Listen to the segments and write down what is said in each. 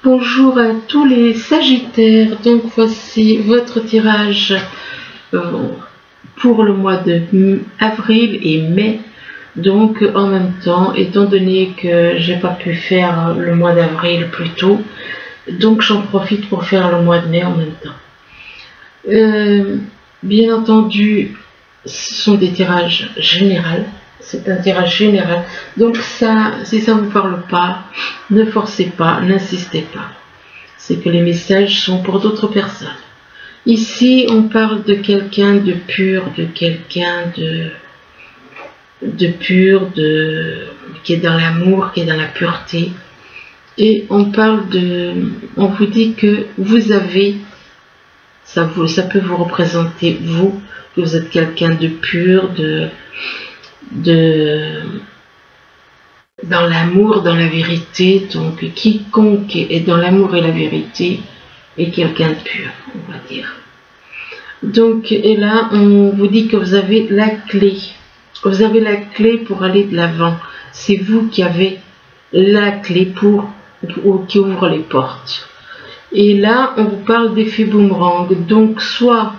Bonjour à tous les Sagittaires, donc voici votre tirage pour le mois de avril et mai. Donc en même temps, étant donné que j'ai pas pu faire le mois d'avril plus tôt, donc j'en profite pour faire le mois de mai en même temps. Bien entendu, ce sont des tirages généraux. C'est un tirage général. Donc ça, si ça ne vous parle pas, ne forcez pas, n'insistez pas. C'est que les messages sont pour d'autres personnes. Ici, on parle de quelqu'un de pur, de quelqu'un de pur, qui est dans l'amour, qui est dans la pureté. Et on vous dit que vous avez, ça peut vous représenter vous, que vous êtes quelqu'un de pur, dans l'amour, dans la vérité. Donc quiconque est dans l'amour et la vérité est quelqu'un de pur, on va dire. Donc, et là on vous dit que vous avez la clé. Vous avez la clé pour aller de l'avant. C'est vous qui avez la clé qui ouvre les portes. Et là on vous parle d'effet boomerang. Donc soit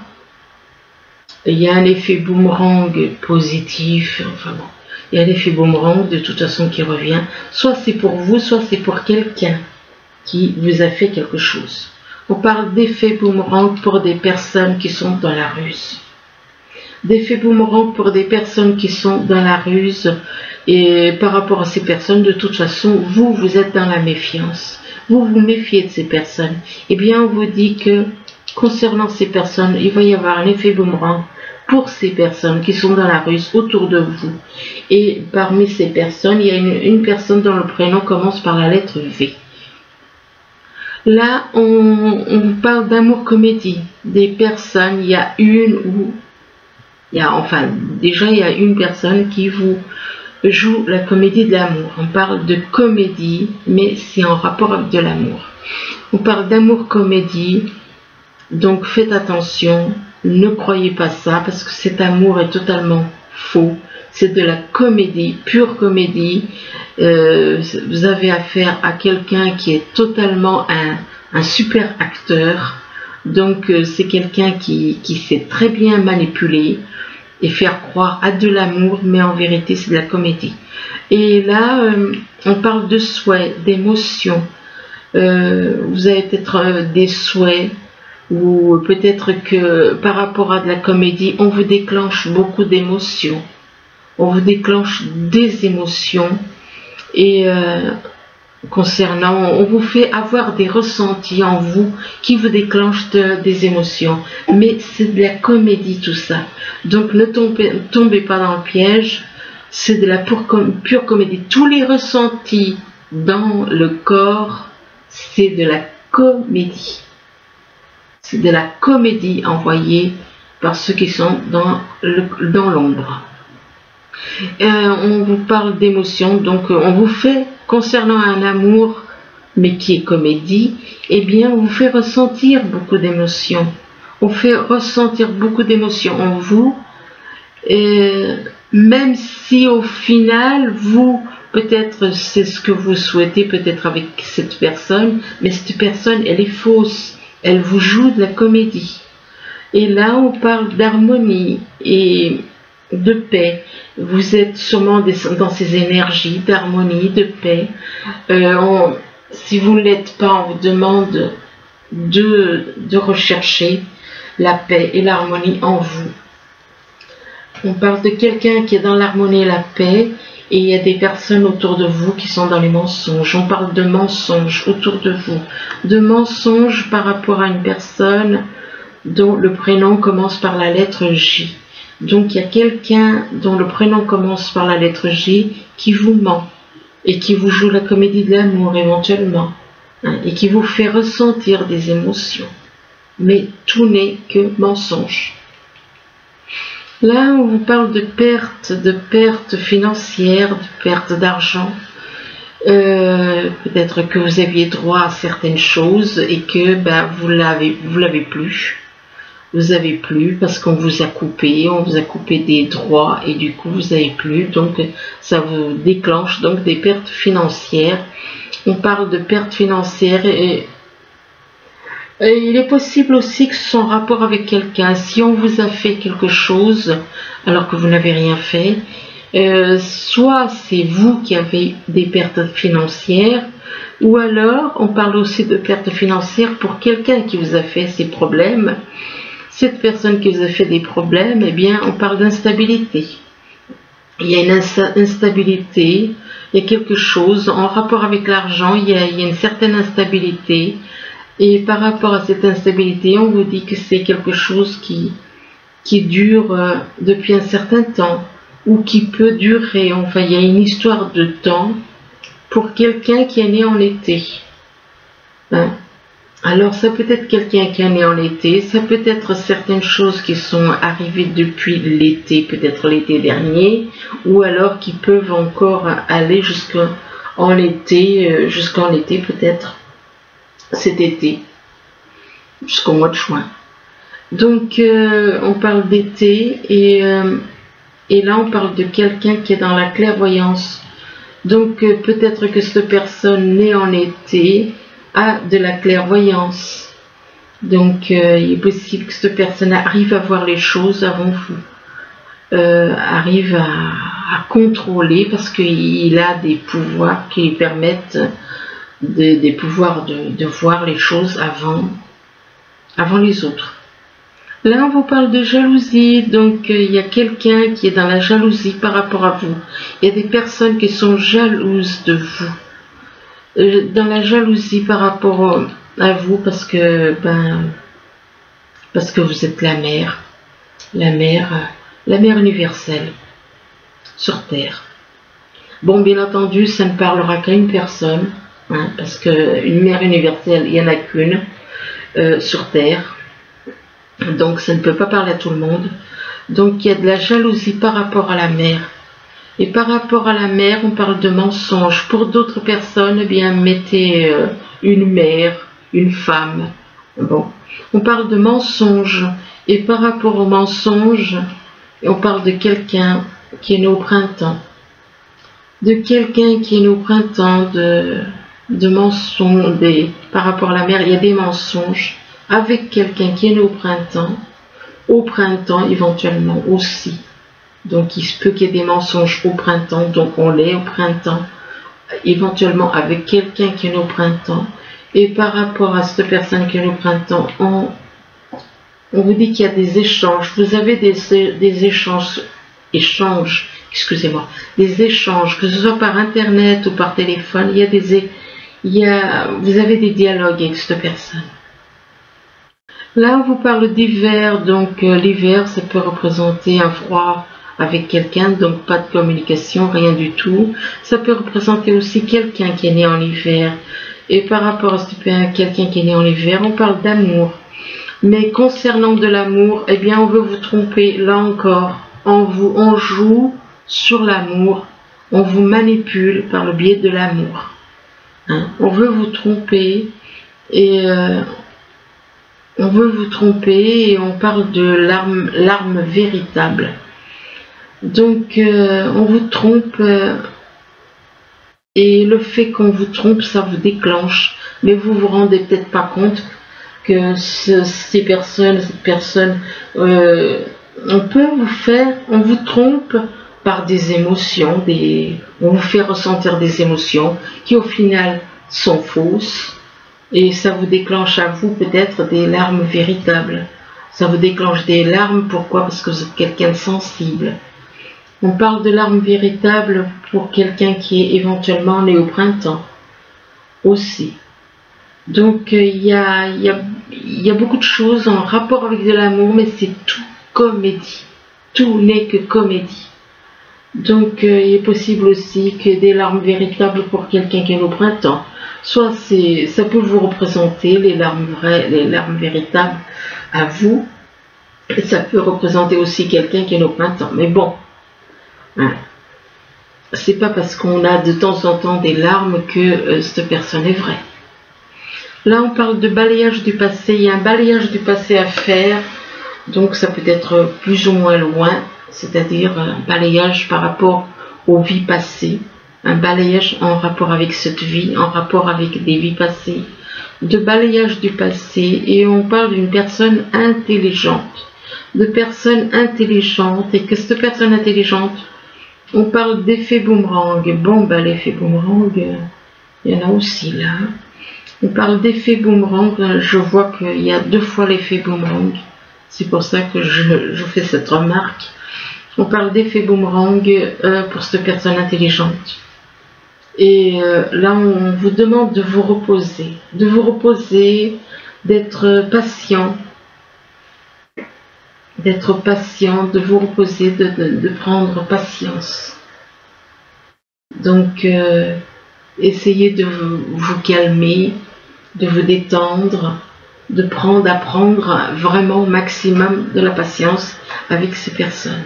il y a un effet boomerang positif, enfin bon, il y a l'effet boomerang de toute façon qui revient, soit c'est pour vous, soit c'est pour quelqu'un qui vous a fait quelque chose. On parle d'effet boomerang pour des personnes qui sont dans la ruse. D'effet boomerang pour des personnes qui sont dans la ruse, et par rapport à ces personnes, de toute façon, vous êtes dans la méfiance. Vous vous méfiez de ces personnes. Eh bien, on vous dit que concernant ces personnes, il va y avoir un effet boomerang pour ces personnes qui sont dans la ruse autour de vous. Et parmi ces personnes, il y a une personne dont le prénom commence par la lettre V. Là, on parle d'amour comédie. Des personnes, il y a une personne qui vous joue la comédie de l'amour. On parle de comédie, mais c'est en rapport avec de l'amour. On parle d'amour comédie. Donc faites attention, ne croyez pas ça, parce que cet amour est totalement faux. C'est de la comédie, pure comédie. Vous avez affaire à quelqu'un qui est totalement un super acteur. Donc c'est quelqu'un qui sait très bien manipuler et faire croire à de l'amour, mais en vérité c'est de la comédie. Et là, on parle de souhaits, d'émotions. Vous avez peut-être des souhaits, ou peut-être que par rapport à de la comédie, on vous déclenche beaucoup d'émotions. On vous déclenche des émotions. Et on vous fait avoir des ressentis en vous qui vous déclenchent des émotions. Mais c'est de la comédie tout ça. Donc ne tombez pas dans le piège. C'est de la pure comédie. Tous les ressentis dans le corps, c'est de la comédie. C'est de la comédie envoyée par ceux qui sont dans l'ombre. On vous parle d'émotions, donc on vous fait, concernant un amour, mais qui est comédie, eh bien on vous fait ressentir beaucoup d'émotions. On fait ressentir beaucoup d'émotions en vous, même si au final, peut-être c'est ce que vous souhaitez, peut-être avec cette personne, mais cette personne, elle est fausse. Elle vous joue de la comédie. Et là, on parle d'harmonie et de paix. Vous êtes sûrement dans ces énergies d'harmonie, de paix. Si vous ne l'êtes pas, on vous demande de rechercher la paix et l'harmonie en vous. On parle de quelqu'un qui est dans l'harmonie et la paix. Et il y a des personnes autour de vous qui sont dans les mensonges. On parle de mensonges autour de vous. De mensonges par rapport à une personne dont le prénom commence par la lettre J. Donc il y a quelqu'un dont le prénom commence par la lettre J qui vous ment. Et qui vous joue la comédie de l'amour éventuellement. Et qui vous fait ressentir des émotions. Mais tout n'est que mensonge. Là, on vous parle de pertes financières, de pertes d'argent. Peut-être que vous aviez droit à certaines choses et que vous l'avez plus. Vous avez plus parce qu'on vous a coupé des droits et du coup vous n'avez plus. Donc ça vous déclenche donc des pertes financières On parle de perte financière et il est possible aussi que ce soit en rapport avec quelqu'un. Si on vous a fait quelque chose alors que vous n'avez rien fait, soit c'est vous qui avez des pertes financières, ou alors on parle aussi de pertes financières pour quelqu'un qui vous a fait ces problèmes. Cette personne qui vous a fait des problèmes, eh bien on parle d'instabilité. Il y a une instabilité, il y a quelque chose en rapport avec l'argent, il y a une certaine instabilité. Et par rapport à cette instabilité, on vous dit que c'est quelque chose qui dure depuis un certain temps ou qui peut durer. Enfin, il y a une histoire de temps pour quelqu'un qui est né en été. Hein? Alors, ça peut être quelqu'un qui est né en été, ça peut être certaines choses qui sont arrivées depuis l'été, peut-être l'été dernier, ou alors qui peuvent encore aller jusqu'en été peut-être. Cet été, jusqu'au mois de juin. Donc, on parle d'été et là, on parle de quelqu'un qui est dans la clairvoyance. Donc, peut-être que cette personne née en été a de la clairvoyance. Donc, il est possible que cette personne arrive à voir les choses avant vous, arrive à contrôler parce qu'il a des pouvoirs qui lui permettent des pouvoirs de voir les choses avant les autres. Là, on vous parle de jalousie, donc il y a quelqu'un qui est dans la jalousie par rapport à vous. Il y a des personnes qui sont jalouses de vous, dans la jalousie par rapport à vous parce que vous êtes la mère universelle sur Terre. Bon, bien entendu, ça ne parlera qu'à une personne. Hein, parce qu'une mère universelle, il n'y en a qu'une sur Terre. Donc ça ne peut pas parler à tout le monde. Donc il y a de la jalousie par rapport à la mère. Et par rapport à la mère, on parle de mensonge. Pour d'autres personnes, eh bien mettez une mère, une femme. Bon, on parle de mensonge. Et par rapport au mensonge, on parle de quelqu'un qui est né au printemps. De quelqu'un qui est né au printemps, de mensonges, par rapport à la mère, il y a des mensonges avec quelqu'un qui est né au printemps éventuellement aussi. Donc il se peut qu'il y ait des mensonges au printemps, donc on l'est au printemps, éventuellement avec quelqu'un qui est né au printemps. Et par rapport à cette personne qui est née au printemps, on vous dit qu'il y a des échanges. Vous avez des échanges, excusez-moi, des échanges, que ce soit par internet ou par téléphone, vous avez des dialogues avec cette personne. Là, on vous parle d'hiver, donc l'hiver, ça peut représenter un froid avec quelqu'un, donc pas de communication, rien du tout. Ça peut représenter aussi quelqu'un qui est né en hiver. Et par rapport à quelqu'un qui est né en hiver, on parle d'amour. Mais concernant de l'amour, eh bien, on veut vous tromper, là encore. On joue sur l'amour, on vous manipule par le biais de l'amour. Hein? On veut vous tromper et on parle de l'arme véritable. Donc on vous trompe et le fait qu'on vous trompe, ça vous déclenche, mais vous vous rendez peut-être pas compte que cette personne, on vous trompe par des émotions, on vous fait ressentir des émotions qui au final sont fausses et ça vous déclenche à vous peut-être des larmes véritables. Ça vous déclenche des larmes, pourquoi? Parce que vous êtes quelqu'un de sensible. On parle de larmes véritables pour quelqu'un qui est éventuellement né au printemps aussi. Donc il y a beaucoup de choses en rapport avec de l'amour, mais c'est tout comédie. Tout n'est que comédie. Donc il est possible aussi que des larmes véritables pour quelqu'un qui est au printemps. Soit ça peut vous représenter les larmes vraies, les larmes véritables à vous. Et ça peut représenter aussi quelqu'un qui est au printemps. Mais bon, hein, c'est pas parce qu'on a de temps en temps des larmes que cette personne est vraie. Là on parle de balayage du passé. Il y a un balayage du passé à faire. Donc ça peut être plus ou moins loin. C'est-à-dire un balayage par rapport aux vies passées. un balayage en rapport avec cette vie, en rapport avec des vies passées, de balayage du passé, et on parle d'une personne intelligente, et que cette personne intelligente, on parle d'effet boomerang. Bon, ben l'effet boomerang, il y en a aussi là. On parle d'effet boomerang, je vois qu'il y a 2 fois l'effet boomerang, c'est pour ça que je fais cette remarque. On parle d'effet boomerang pour cette personne intelligente. Et là, on vous demande de vous reposer, d'être patient, de vous reposer, de prendre patience. Donc, essayez de vous calmer, de vous détendre, d'apprendre vraiment au maximum de la patience avec ces personnes.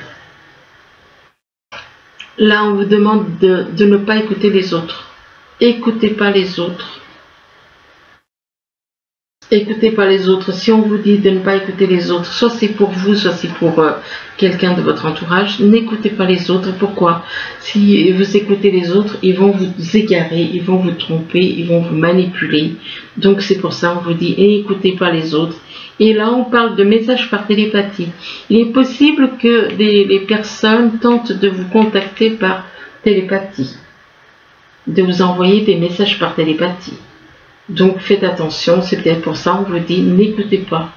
Là, on vous demande de ne pas écouter les autres. Écoutez pas les autres. Écoutez pas les autres. Si on vous dit de ne pas écouter les autres, soit c'est pour vous, soit c'est pour quelqu'un de votre entourage, n'écoutez pas les autres. Pourquoi? Si vous écoutez les autres, ils vont vous égarer, ils vont vous tromper, ils vont vous manipuler. Donc c'est pour ça on vous dit écoutez pas les autres. Et là on parle de messages par télépathie. Il est possible que les personnes tentent de vous contacter par télépathie, de vous envoyer des messages par télépathie. Donc faites attention, c'est peut-être pour ça on vous dit n'écoutez pas.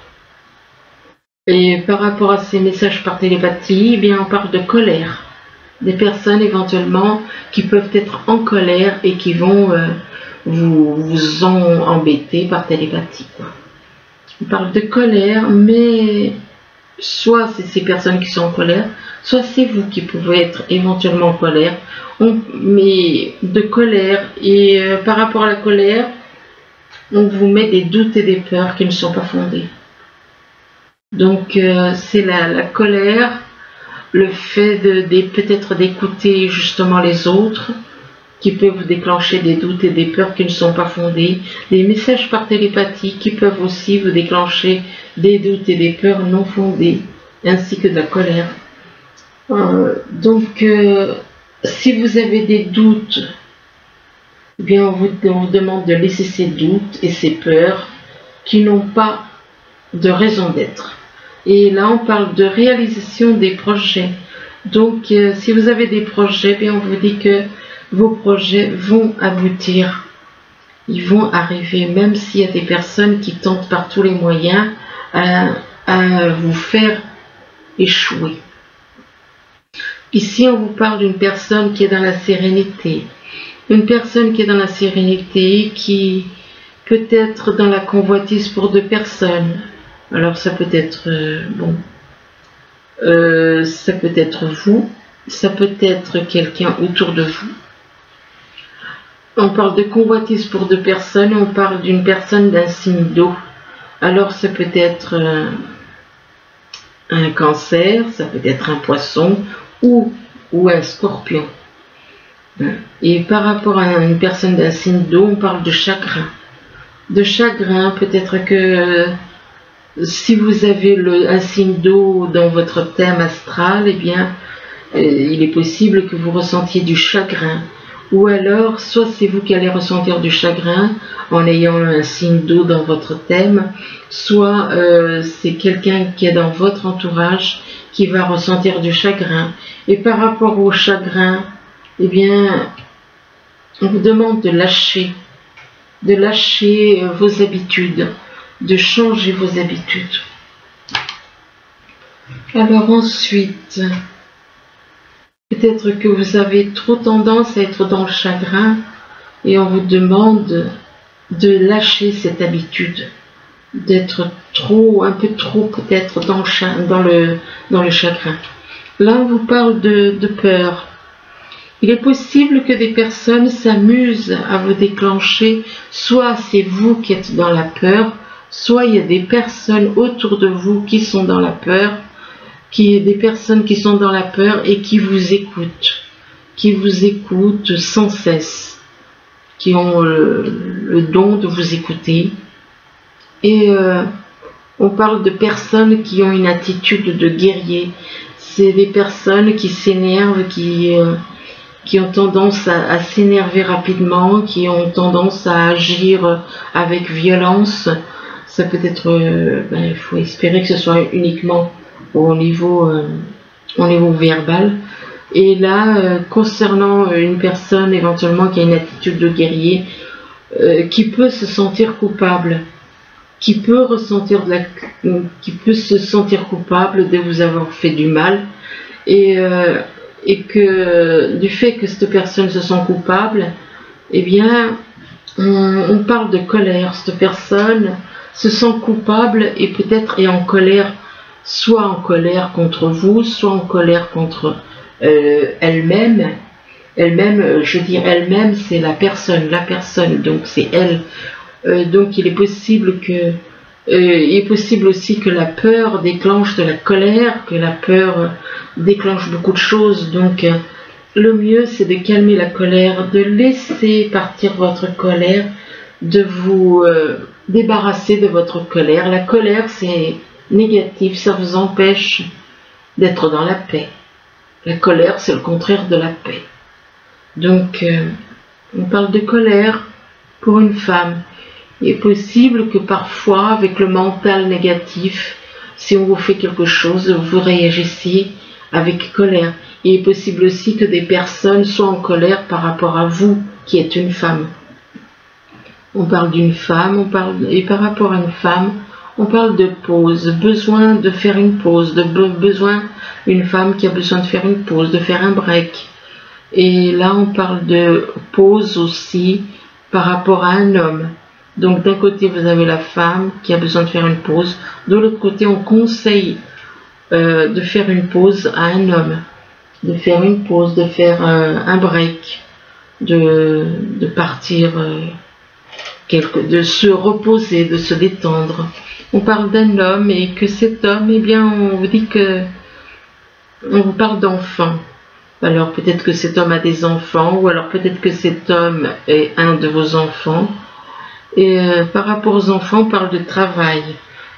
Et par rapport à ces messages par télépathie, eh bien on parle de colère. Des personnes éventuellement qui peuvent être en colère et qui vont vous embêter par télépathie, quoi. On parle de colère, mais soit c'est ces personnes qui sont en colère, soit c'est vous qui pouvez être éventuellement en colère. Mais de colère, et par rapport à la colère, on vous met des doutes et des peurs qui ne sont pas fondées. Donc c'est la colère, le fait peut-être d'écouter justement les autres, qui peut vous déclencher des doutes et des peurs qui ne sont pas fondées. Les messages par télépathie qui peuvent aussi vous déclencher des doutes et des peurs non fondées, ainsi que de la colère. Donc si vous avez des doutes, eh bien on vous demande de laisser ces doutes et ces peurs qui n'ont pas de raison d'être. Et là on parle de réalisation des projets. Donc si vous avez des projets, bien on vous dit que vos projets vont aboutir, ils vont arriver, même s'il y a des personnes qui tentent par tous les moyens à vous faire échouer. Ici on vous parle d'une personne qui est dans la sérénité. Une personne qui est dans la sérénité, qui peut être dans la convoitise pour 2 personnes. Alors ça peut être, ça peut être vous, ça peut être quelqu'un autour de vous. On parle de convoitise pour 2 personnes, on parle d'une personne d'un signe d'eau. Alors ça peut être un cancer, ça peut être un poisson ou un scorpion. Et par rapport à une personne d'un signe d'eau, on parle de chagrin. De chagrin, peut-être que si vous avez un signe d'eau dans votre thème astral, eh bien, il est possible que vous ressentiez du chagrin. Ou alors, soit c'est vous qui allez ressentir du chagrin en ayant un signe d'eau dans votre thème, soit c'est quelqu'un qui est dans votre entourage qui va ressentir du chagrin. Et par rapport au chagrin, eh bien, on vous demande de lâcher vos habitudes, de changer vos habitudes. Alors ensuite, peut-être que vous avez trop tendance à être dans le chagrin et on vous demande de lâcher cette habitude, d'être un peu trop peut-être dans le chagrin. Là, on vous parle de peur. Il est possible que des personnes s'amusent à vous déclencher, soit c'est vous qui êtes dans la peur, soit il y a des personnes autour de vous qui sont dans la peur, des personnes qui sont dans la peur et qui vous écoutent sans cesse, qui ont le don de vous écouter. Et on parle de personnes qui ont une attitude de guerrier. C'est des personnes qui s'énervent, qui qui ont tendance à s'énerver rapidement, qui ont tendance à agir avec violence. Ça peut être, il faut espérer que ce soit uniquement au niveau verbal. Et là, concernant une personne éventuellement qui a une attitude de guerrier, qui peut se sentir coupable, qui peut se sentir coupable de vous avoir fait du mal, et que du fait que cette personne se sent coupable, eh bien, on parle de colère. Cette personne se sent coupable et peut-être est en colère, soit en colère contre vous, soit en colère contre elle-même. Elle-même, je dis elle-même, c'est la personne, donc c'est elle. Donc il est possible aussi que la peur déclenche de la colère, que la peur déclenche beaucoup de choses. Donc le mieux c'est de calmer la colère, de laisser partir votre colère, de vous débarrasser de votre colère. La colère c'est négatif, ça vous empêche d'être dans la paix. La colère c'est le contraire de la paix. Donc on parle de colère pour une femme. Il est possible que parfois, avec le mental négatif, si on vous fait quelque chose, vous réagissiez avec colère. Il est possible aussi que des personnes soient en colère par rapport à vous, qui êtes une femme. On parle d'une femme, et par rapport à une femme, on parle de pause, besoin de faire une pause, une femme qui a besoin de faire une pause, de faire un break. Et là, on parle de pause aussi par rapport à un homme. Donc d'un côté vous avez la femme qui a besoin de faire une pause, de l'autre côté on conseille de faire une pause à un homme, de faire une pause, de faire un break, de partir, de se reposer, de se détendre. On parle d'un homme et que cet homme, eh bien on vous dit que on vous parle d'enfant. Alors peut-être que cet homme a des enfants, ou alors peut-être que cet homme est un de vos enfants. Et par rapport aux enfants, on parle de travail.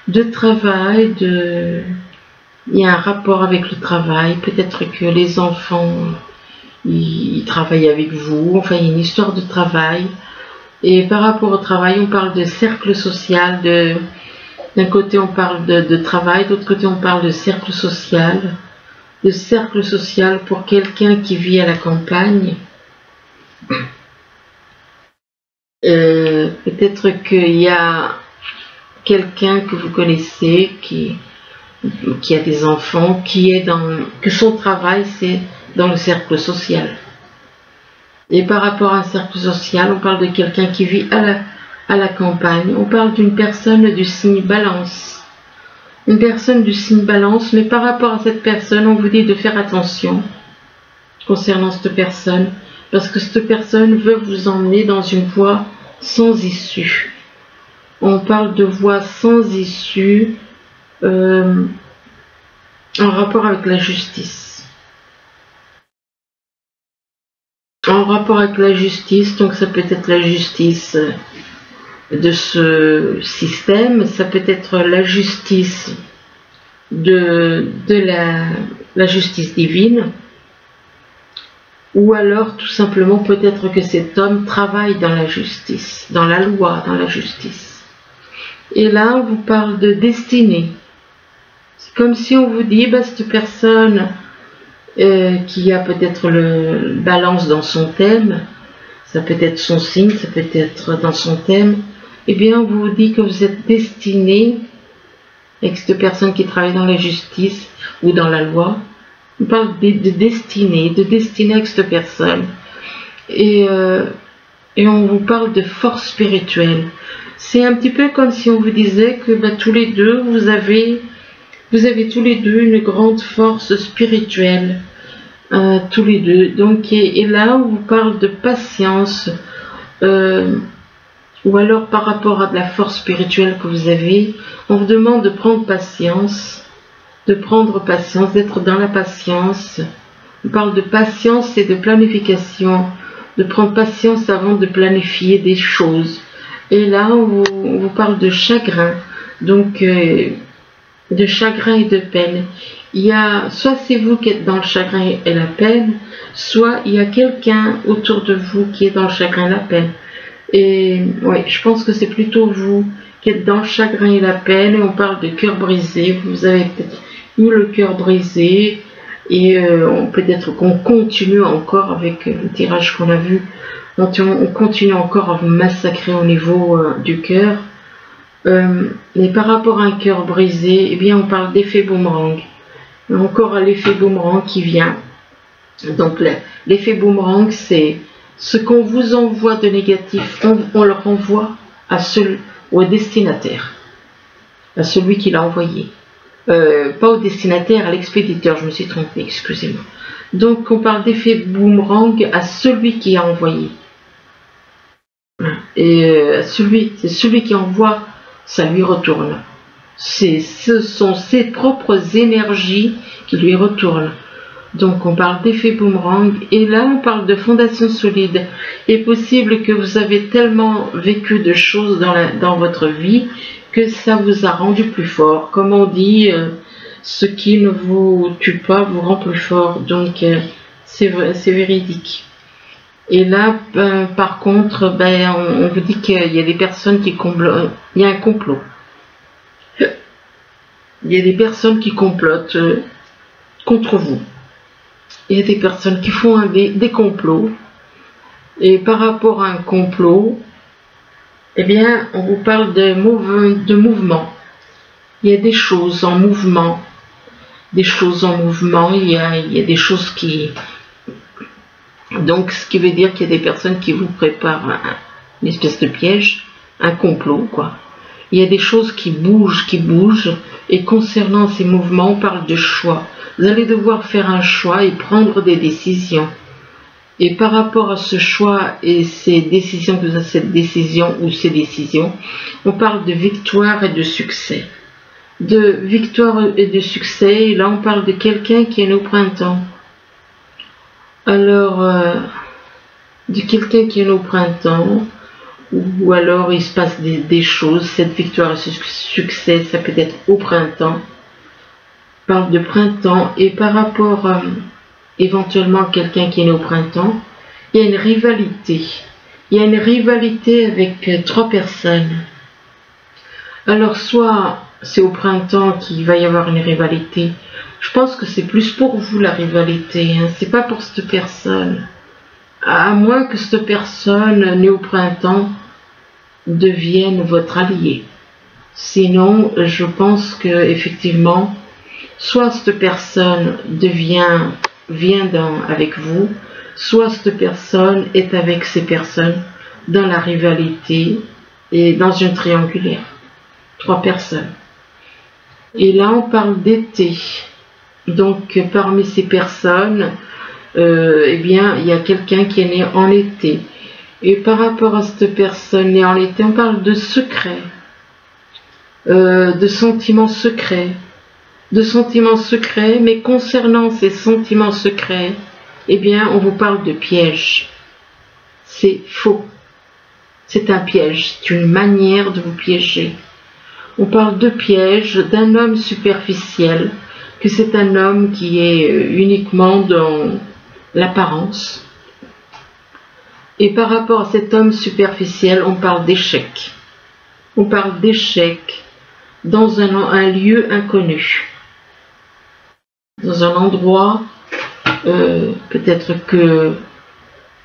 Il y a un rapport avec le travail. Peut-être que les enfants, ils travaillent avec vous. Enfin, il y a une histoire de travail. Et par rapport au travail, on parle de cercle social. D'un côté, on parle de travail. D'autre côté, on parle de cercle social. De cercle social pour quelqu'un qui vit à la campagne. Peut-être qu'il y a quelqu'un que vous connaissez qui a des enfants, que son travail c'est dans le cercle social. Et par rapport à un cercle social, on parle de quelqu'un qui vit à la campagne. On parle d'une personne du signe Balance. Une personne du signe Balance, mais par rapport à cette personne, on vous dit de faire attention concernant cette personne. Parce que cette personne veut vous emmener dans une voie sans issue. On parle de voie sans issue en rapport avec la justice. En rapport avec la justice, donc ça peut être la justice de ce système, ça peut être la justice de la justice divine. Ou alors, tout simplement, peut-être que cet homme travaille dans la justice, dans la loi, dans la justice. Et là, on vous parle de destinée. C'est comme si on vous dit, cette personne qui a peut-être le Balance dans son thème, ça peut être son signe, ça peut être dans son thème, eh bien, on vous dit que vous êtes destiné, avec cette personne qui travaille dans la justice ou dans la loi. On parle de destinée avec cette personne. Et on vous parle de force spirituelle. C'est un petit peu comme si on vous disait que tous les deux, vous avez tous les deux une grande force spirituelle. Tous les deux. Donc, et là, on vous parle de patience. Ou alors par rapport à de la force spirituelle que vous avez, on vous demande de prendre patience. D'être dans la patience. On parle de patience et de planification, de prendre patience avant de planifier des choses. Et là, on vous parle de chagrin, donc de chagrin et de peine. il y a, soit c'est vous qui êtes dans le chagrin et la peine, soit il y a quelqu'un autour de vous qui est dans le chagrin et la peine. Et ouais, je pense que c'est plutôt vous qui êtes dans le chagrin et la peine, et on parle de cœur brisé. Vous avez peut-être eu le cœur brisé, et peut-être qu'on continue encore avec le tirage qu'on a vu, on continue encore à vous massacrer au niveau du cœur. Mais par rapport à un cœur brisé, eh bien on parle d'effet boomerang. Encore à l'effet boomerang qui vient. Donc l'effet boomerang, c'est ce qu'on vous envoie de négatif, on le renvoie au destinataire, à celui qui l'a envoyé. Pas au destinataire, à l'expéditeur, je me suis trompée, excusez-moi. Donc on parle d'effet boomerang à celui qui a envoyé. Et c'est celui qui envoie, ça lui retourne. Ce sont ses propres énergies qui lui retournent. Donc on parle d'effet boomerang, et là on parle de fondation solide. Il est possible que vous avez tellement vécu de choses dans votre vie que ça vous a rendu plus fort. Comme on dit, ce qui ne vous tue pas vous rend plus fort. Donc c'est vrai, c'est véridique. Et là, par contre, on vous dit qu'il y a des personnes qui complotent. Il y a un complot. Il y a des personnes qui complotent contre vous. Il y a des personnes qui font des complots. Et par rapport à un complot, eh bien, on vous parle de mouvement. Il y a des choses en mouvement. Des choses en mouvement. Il y a des choses qui... Donc, ce qui veut dire qu'il y a des personnes qui vous préparent une espèce de piège, un complot, quoi. Il y a des choses qui bougent, et concernant ces mouvements, on parle de choix. Vous allez devoir faire un choix et prendre des décisions. Et par rapport à ce choix et ces décisions, cette décision ou ces décisions, on parle de victoire et de succès. De victoire et de succès, et là on parle de quelqu'un qui est né au printemps. Alors, de quelqu'un qui est né au printemps, ou alors il se passe des choses, cette victoire et ce succès, ça peut être au printemps. On parle de printemps, et par rapport éventuellement à quelqu'un qui est né au printemps, il y a une rivalité. Il y a une rivalité avec 3 personnes. Alors, soit c'est au printemps qu'il va y avoir une rivalité. Je pense que c'est plus pour vous la rivalité, hein. C'est pas pour cette personne. À moins que cette personne née au printemps devienne votre allié. Sinon, je pense que effectivement, soit cette personne vient avec vous, soit cette personne est avec ces personnes dans la rivalité et dans une triangulaire. 3 personnes. Et là, on parle d'été. Donc, parmi ces personnes, eh bien, il y a quelqu'un qui est né en été. Et par rapport à cette personne née en été, on parle de secret, de sentiments secrets, mais concernant ces sentiments secrets, eh bien, on vous parle de piège. C'est faux. C'est un piège, c'est une manière de vous piéger. On parle de piège d'un homme superficiel, que c'est un homme qui est uniquement dans l'apparence. Et par rapport à cet homme superficiel, on parle d'échec. On parle d'échec dans un lieu inconnu. Dans un endroit, peut-être que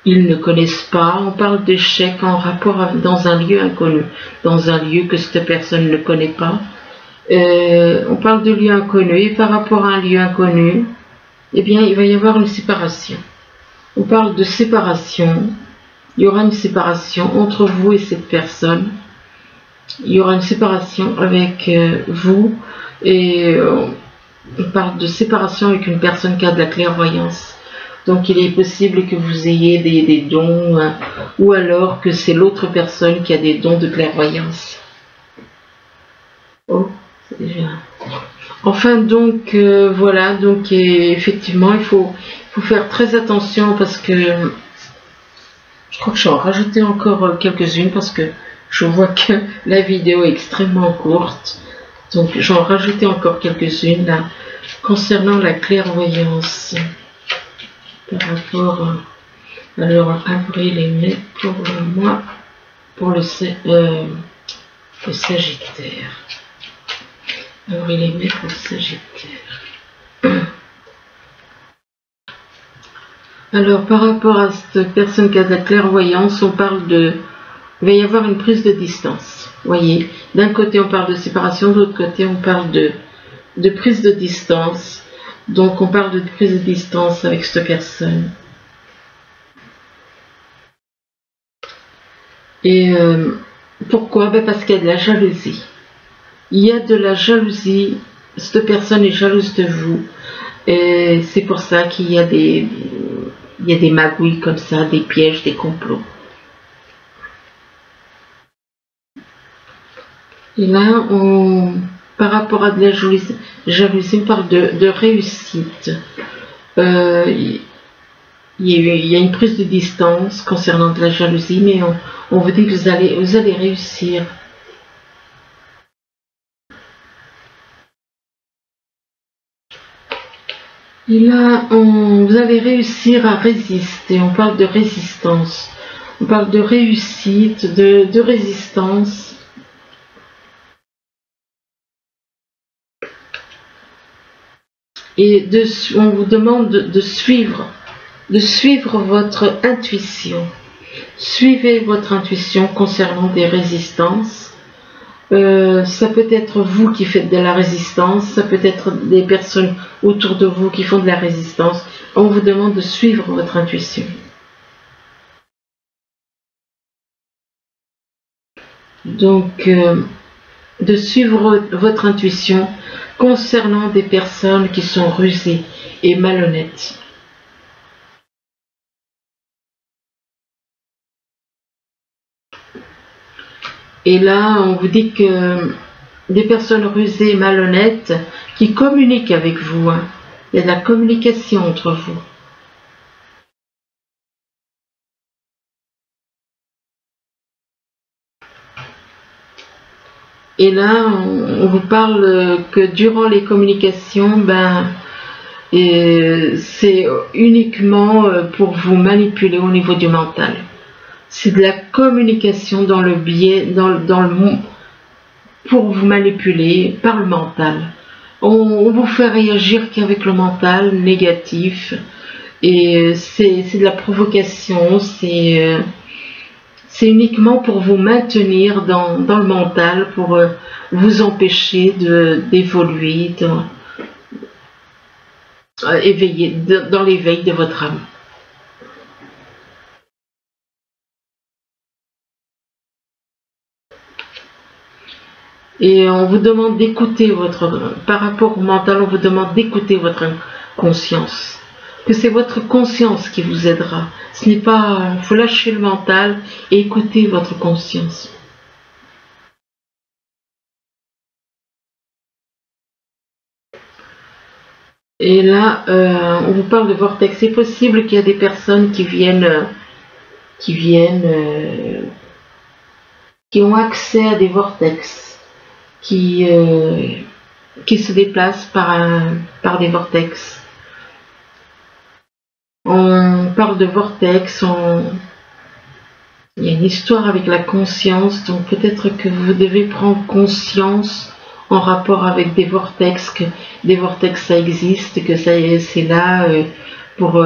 ils ne connaissent pas. On parle d'échec en rapport dans un lieu inconnu, dans un lieu que cette personne ne connaît pas. On parle de lieu inconnu, et par rapport à un lieu inconnu, eh bien, il va y avoir une séparation. On parle de séparation. Il y aura une séparation entre vous et cette personne. Il y aura une séparation avec vous, et on parle de séparation avec une personne qui a de la clairvoyance. Donc il est possible que vous ayez des dons, ou alors que c'est l'autre personne qui a des dons de clairvoyance. Oh, c'est déjà... Enfin, donc voilà, donc effectivement, il faut faire très attention, parce que je crois que je vais en rajouter encore quelques-unes, parce que je vois que la vidéo est extrêmement courte. Donc j'en rajoutais encore quelques-unes là concernant la clairvoyance par rapport alors avril et mai pour le mois pour le Sagittaire. Avril et mai pour le Sagittaire. Alors par rapport à cette personne qui a de la clairvoyance, on parle de il va y avoir une prise de distance. Voyez, d'un côté on parle de séparation, de l'autre côté on parle de prise de distance. Donc on parle de prise de distance avec cette personne. Et pourquoi? Parce qu'il y a de la jalousie. Il y a de la jalousie. Cette personne est jalouse de vous. Et c'est pour ça qu'il y a des magouilles comme ça, des pièges, des complots. Et là, par rapport à de la jalousie, on parle de réussite. Il y a une prise de distance concernant de la jalousie, mais on vous dit que vous allez réussir. Et là, vous allez réussir à résister. On parle de résistance. On parle de réussite, de résistance. Et on vous demande de suivre votre intuition. Suivez votre intuition concernant des résistances. Ça peut être vous qui faites de la résistance, ça peut être des personnes autour de vous qui font de la résistance. On vous demande de suivre votre intuition. Donc, de suivre votre intuition concernant des personnes qui sont rusées et malhonnêtes. Et là, on vous dit que des personnes rusées et malhonnêtes qui communiquent avec vous. Hein. Il y a de la communication entre vous. Et là, on vous parle que durant les communications, c'est uniquement pour vous manipuler au niveau du mental. C'est de la communication dans le biais, pour vous manipuler par le mental. On vous fait réagir qu'avec le mental négatif. Et c'est de la provocation, c'est uniquement pour vous maintenir dans le mental, pour vous empêcher d'évoluer, dans l'éveil de votre âme. Et on vous demande d'écouter par rapport au mental, on vous demande d'écouter votre conscience. Que c'est votre conscience qui vous aidera. Ce n'est pas, il faut lâcher le mental et écouter votre conscience. Et là, on vous parle de vortex. C'est possible qu'il y a des personnes qui ont accès à des vortex, qui se déplacent par des vortex. On parle de vortex, il y a une histoire avec la conscience, donc peut-être que vous devez prendre conscience en rapport avec des vortex, que des vortex ça existe, que c'est là pour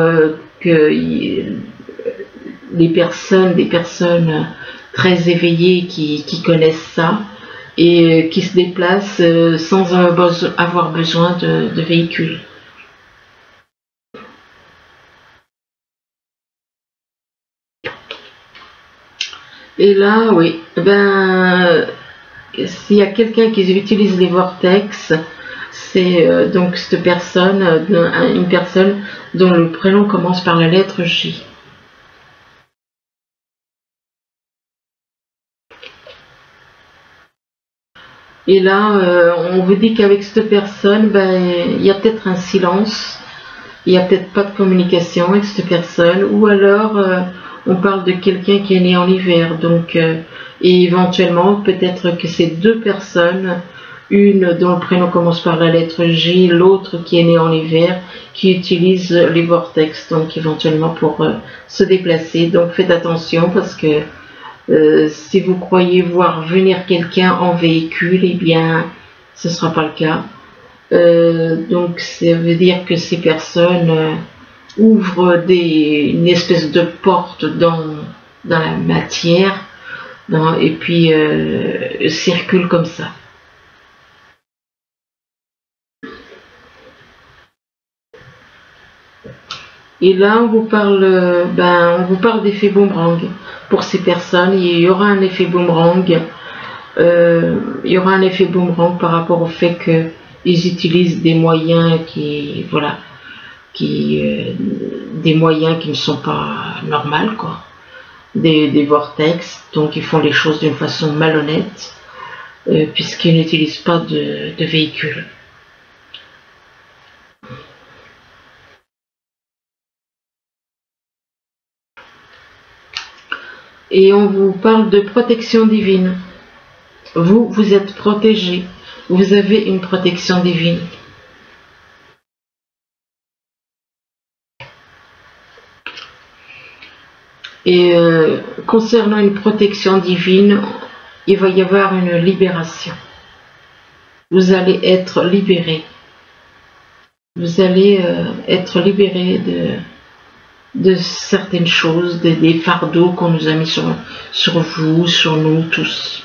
que des personnes très éveillées qui connaissent ça et qui se déplacent sans avoir besoin de véhicules. Et là, oui, s'il y a quelqu'un qui utilise les vortex, c'est donc cette personne, une personne dont le prénom commence par la lettre J. Et là, on vous dit qu'avec cette personne, il y a peut-être un silence, il n'y a peut-être pas de communication avec cette personne, ou alors on parle de quelqu'un qui est né en hiver, donc et éventuellement peut-être que ces deux personnes une dont le prénom commence par la lettre J, l'autre qui est née en hiver, qui utilise les vortex, donc éventuellement pour se déplacer. Donc faites attention parce que si vous croyez voir venir quelqu'un en véhicule, eh bien ce ne sera pas le cas. Donc ça veut dire que ces personnes ouvrent une espèce de porte dans la matière et puis circulent comme ça. Et là, on vous parle d'effet boomerang. Pour ces personnes, il y aura un effet boomerang. Il y aura un effet boomerang par rapport au fait qu'ils utilisent des moyens des moyens qui ne sont pas normaux, quoi. Des vortex, donc ils font les choses d'une façon malhonnête, puisqu'ils n'utilisent pas de véhicule. Et on vous parle de protection divine. Vous êtes protégé. Vous avez une protection divine. Et concernant une protection divine, il va y avoir une libération. Vous allez être libéré. Vous allez être libéré de certaines choses, des fardeaux qu'on nous a mis sur vous, sur nous tous.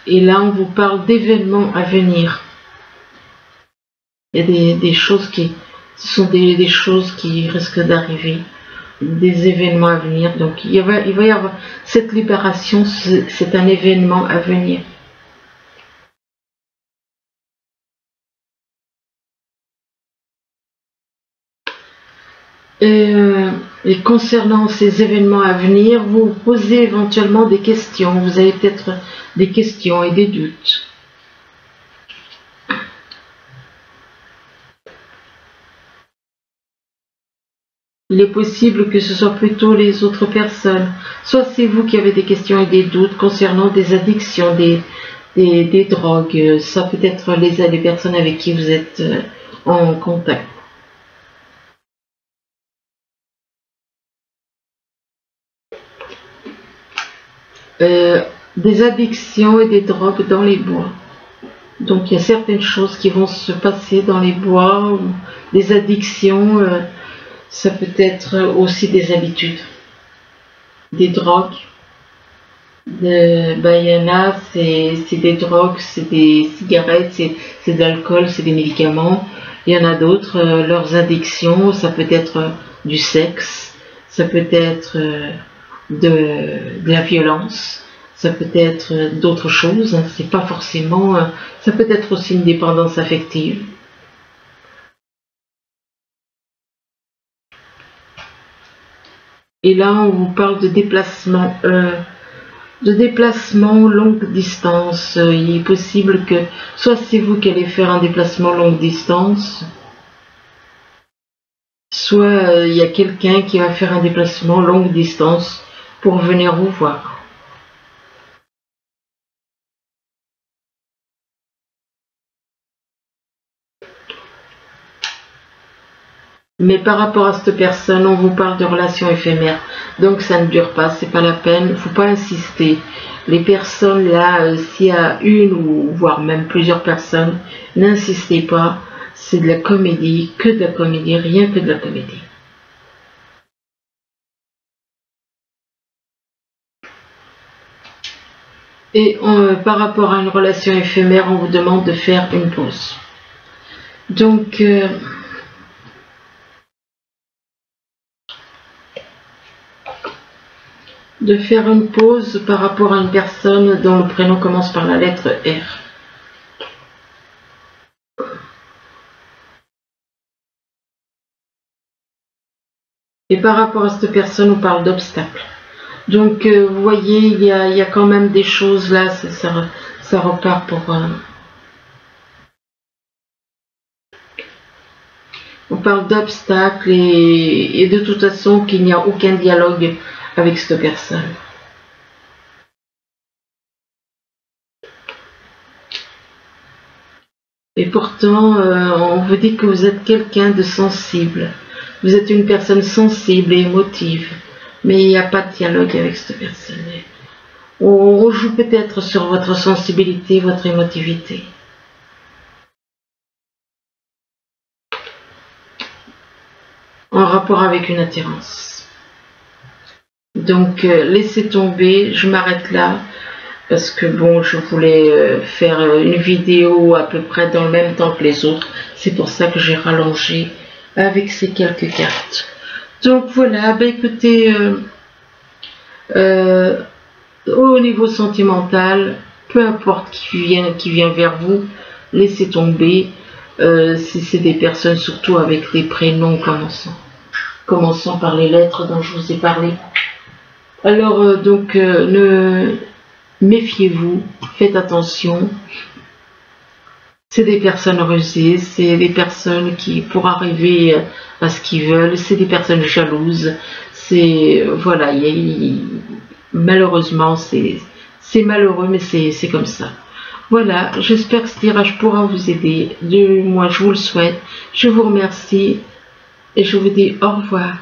Et là, on vous parle d'événements à venir. Il y a des choses ce sont des choses qui risquent d'arriver, des événements à venir. Donc il va y avoir cette libération, c'est un événement à venir. Et concernant ces événements à venir, vous posez éventuellement des questions. Vous avez peut-être des questions et des doutes. Il est possible que ce soit plutôt les autres personnes. Soit c'est vous qui avez des questions et des doutes concernant des addictions, des drogues. Ça peut être les personnes avec qui vous êtes en contact. Des addictions et des drogues dans les bois. Donc il y a certaines choses qui vont se passer dans les bois, ou des addictions, ça peut être aussi des habitudes, des drogues. Il y en a, c'est des drogues, c'est des cigarettes, c'est de l'alcool, c'est des médicaments. Il y en a d'autres, leurs addictions, ça peut être du sexe, ça peut être de la violence, ça peut être d'autres choses, hein, c'est pas forcément, ça peut être aussi une dépendance affective. Et là, on vous parle de déplacement longue distance. Il est possible que soit c'est vous qui allez faire un déplacement longue distance, soit il y a quelqu'un qui va faire un déplacement longue distance pour venir vous voir. Mais par rapport à cette personne, on vous parle de relations éphémères. Donc ça ne dure pas, c'est pas la peine, il ne faut pas insister. Les personnes là, s'il y a une ou voire même plusieurs personnes, n'insistez pas. C'est de la comédie, que de la comédie, rien que de la comédie. Et par rapport à une relation éphémère, on vous demande de faire une pause. Donc, de faire une pause par rapport à une personne dont le prénom commence par la lettre R. Et par rapport à cette personne, on parle d'obstacles. Donc, vous voyez, il y a quand même des choses là, ça repart pour... on parle d'obstacles et de toute façon qu'il n'y a aucun dialogue avec cette personne. Et pourtant, on vous dit que vous êtes quelqu'un de sensible. Vous êtes une personne sensible et émotive. Mais il n'y a pas de dialogue avec cette personne. On joue peut-être sur votre sensibilité, votre émotivité. En rapport avec une attirance. Donc, laissez tomber, je m'arrête là. Parce que bon, je voulais faire une vidéo à peu près dans le même temps que les autres. C'est pour ça que j'ai rallongé avec ces quelques cartes. Donc voilà, ben écoutez, au niveau sentimental, peu importe qui vient vers vous, laissez tomber. Si c'est des personnes surtout avec des prénoms commençant par les lettres dont je vous ai parlé. Alors donc méfiez-vous, faites attention. C'est des personnes rusées, c'est des personnes qui, pour arriver à ce qu'ils veulent, c'est des personnes jalouses. C'est voilà, malheureusement, c'est malheureux, mais c'est comme ça. Voilà, j'espère que ce tirage pourra vous aider. Moi, je vous le souhaite. Je vous remercie et je vous dis au revoir.